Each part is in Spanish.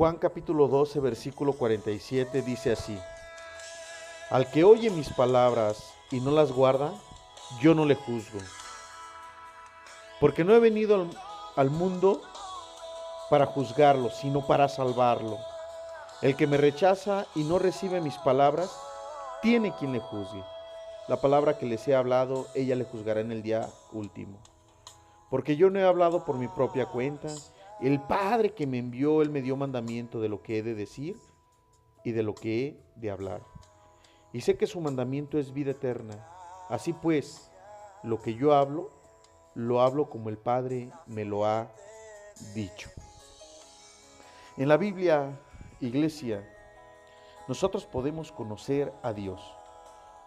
Juan capítulo 12, versículo 47 dice así: Al que oye mis palabras y no las guarda, yo no le juzgo. Porque no he venido al mundo para juzgarlo, sino para salvarlo. El que me rechaza y no recibe mis palabras, tiene quien le juzgue. La palabra que les he hablado, ella le juzgará en el día último. Porque yo no he hablado por mi propia cuenta. El Padre que me envió, Él me dio mandamiento de lo que he de decir y de lo que he de hablar. Y sé que su mandamiento es vida eterna. Así pues, lo que yo hablo, lo hablo como el Padre me lo ha dicho. En la Biblia, iglesia, nosotros podemos conocer a Dios.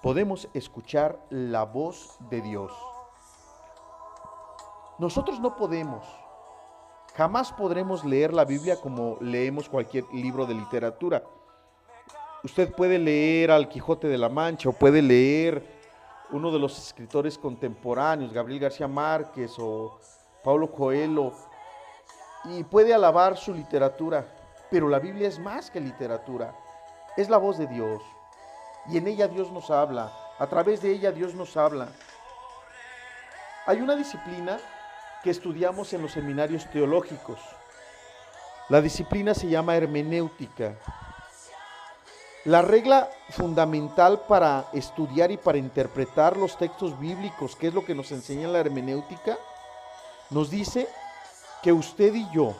Podemos escuchar la voz de Dios. Nosotros no podemos, jamás podremos leer la Biblia como leemos cualquier libro de literatura. Usted puede leer al Quijote de la Mancha o puede leer uno de los escritores contemporáneos, Gabriel García Márquez o Paulo Coelho, y puede alabar su literatura, pero la Biblia es más que literatura, es la voz de Dios, y en ella Dios nos habla, a través de ella Dios nos habla. Hay una disciplina que estudiamos en los seminarios teológicos. La disciplina se llama hermenéutica. La regla fundamental para estudiar y para interpretar los textos bíblicos, que es lo que nos enseña la hermenéutica, nos dice que usted y yo,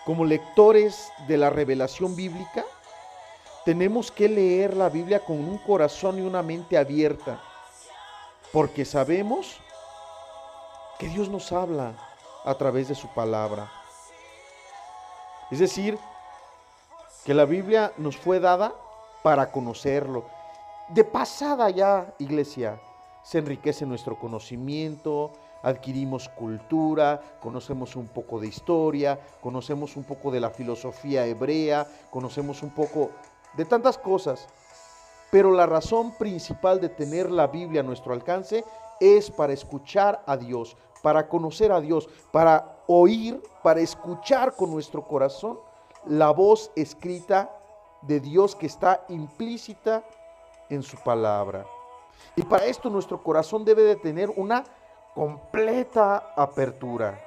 como lectores de la revelación bíblica, tenemos que leer la Biblia con un corazón y una mente abierta, porque sabemos que Dios nos habla a través de su palabra. Es decir, que la Biblia nos fue dada para conocerlo. De pasada ya, iglesia, se enriquece nuestro conocimiento, adquirimos cultura, conocemos un poco de historia, conocemos un poco de la filosofía hebrea, conocemos un poco de tantas cosas. Pero la razón principal de tener la Biblia a nuestro alcance es para escuchar a Dios, para conocer a Dios, para oír, para escuchar con nuestro corazón la voz escrita de Dios que está implícita en su palabra. Y para esto nuestro corazón debe de tener una completa apertura.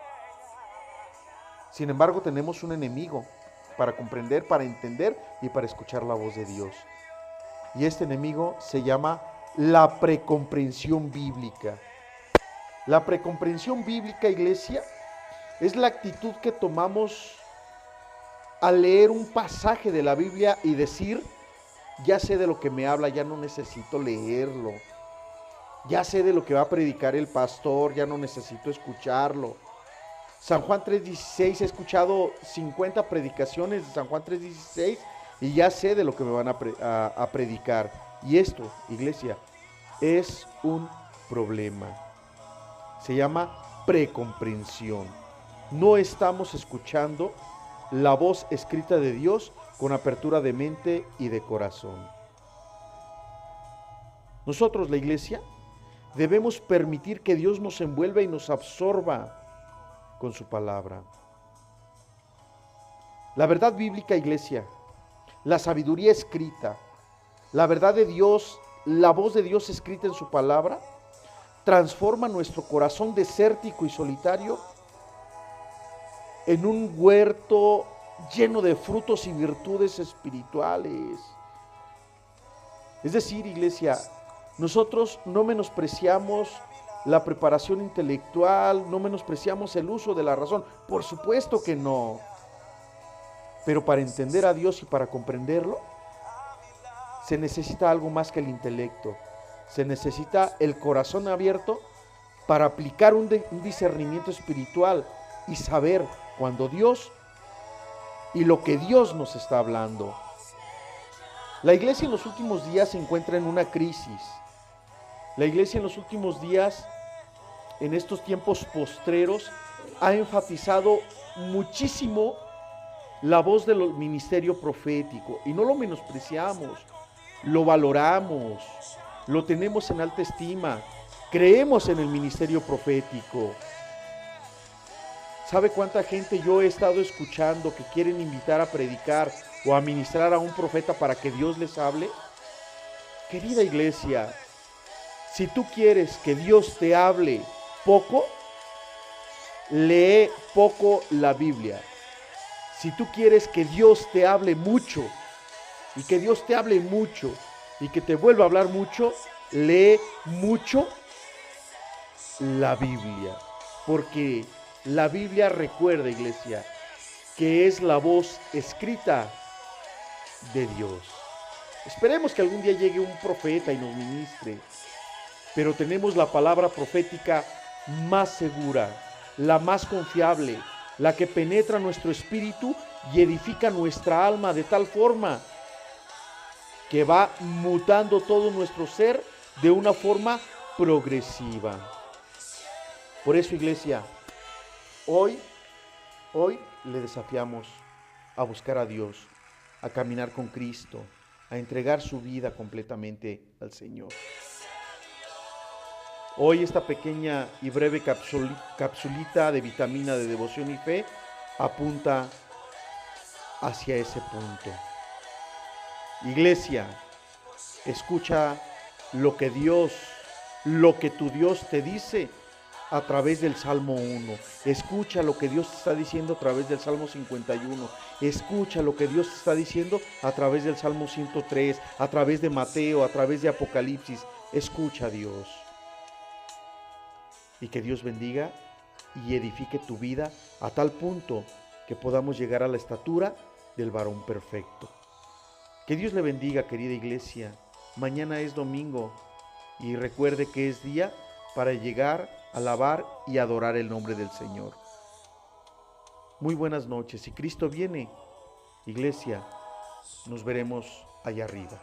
Sin embargo, tenemos un enemigo para comprender, para entender y para escuchar la voz de Dios. Y este enemigo se llama la precomprensión bíblica. La precomprensión bíblica, iglesia, es la actitud que tomamos al leer un pasaje de la Biblia y decir: ya sé de lo que me habla, ya no necesito leerlo. Ya sé de lo que va a predicar el pastor, ya no necesito escucharlo. San Juan 3:16, he escuchado 50 predicaciones de San Juan 3:16 y ya sé de lo que me van a predicar. Y esto, iglesia, es un problema. Se llama precomprensión. No estamos escuchando la voz escrita de Dios con apertura de mente y de corazón. Nosotros, la iglesia, debemos permitir que Dios nos envuelva y nos absorba con su palabra. La verdad bíblica, iglesia, la sabiduría escrita, la verdad de Dios, la voz de Dios escrita en su palabra, transforma nuestro corazón desértico y solitario en un huerto lleno de frutos y virtudes espirituales. Es decir, iglesia, nosotros no menospreciamos la preparación intelectual, no menospreciamos el uso de la razón, por supuesto que no. Pero para entender a Dios y para comprenderlo, se necesita algo más que el intelecto. Se necesita el corazón abierto para aplicar un discernimiento espiritual y saber cuando Dios y lo que Dios nos está hablando. La iglesia en los últimos días se encuentra en una crisis. La iglesia en los últimos días, en estos tiempos postreros, ha enfatizado muchísimo la voz del ministerio profético y no lo menospreciamos, lo valoramos, lo tenemos en alta estima, creemos en el ministerio profético. ¿Sabe cuánta gente yo he estado escuchando que quieren invitar a predicar o a ministrar a un profeta para que Dios les hable? Querida iglesia, si tú quieres que Dios te hable poco, lee poco la Biblia. Si tú quieres que Dios te hable mucho, y que Dios te hable mucho, y que te vuelva a hablar mucho, lee mucho la Biblia. Porque la Biblia, recuerda, iglesia, que es la voz escrita de Dios. Esperemos que algún día llegue un profeta y nos ministre, pero tenemos la palabra profética más segura, la más confiable, la que penetra nuestro espíritu y edifica nuestra alma de tal forma que va mutando todo nuestro ser de una forma progresiva. Por eso, iglesia, hoy le desafiamos a buscar a Dios, a caminar con Cristo, a entregar su vida completamente al Señor. Hoy esta pequeña y breve capsulita de vitamina de devoción y fe apunta hacia ese punto. Iglesia, escucha lo que tu Dios te dice a través del Salmo 1. Escucha lo que Dios te está diciendo a través del Salmo 51. Escucha lo que Dios te está diciendo a través del Salmo 103, a través de Mateo, a través de Apocalipsis. Escucha a Dios. Y que Dios bendiga y edifique tu vida a tal punto que podamos llegar a la estatura del varón perfecto. Que Dios le bendiga, querida iglesia. Mañana es domingo y recuerde que es día para llegar, alabar y adorar el nombre del Señor. Muy buenas noches. Si Cristo viene, iglesia, nos veremos allá arriba.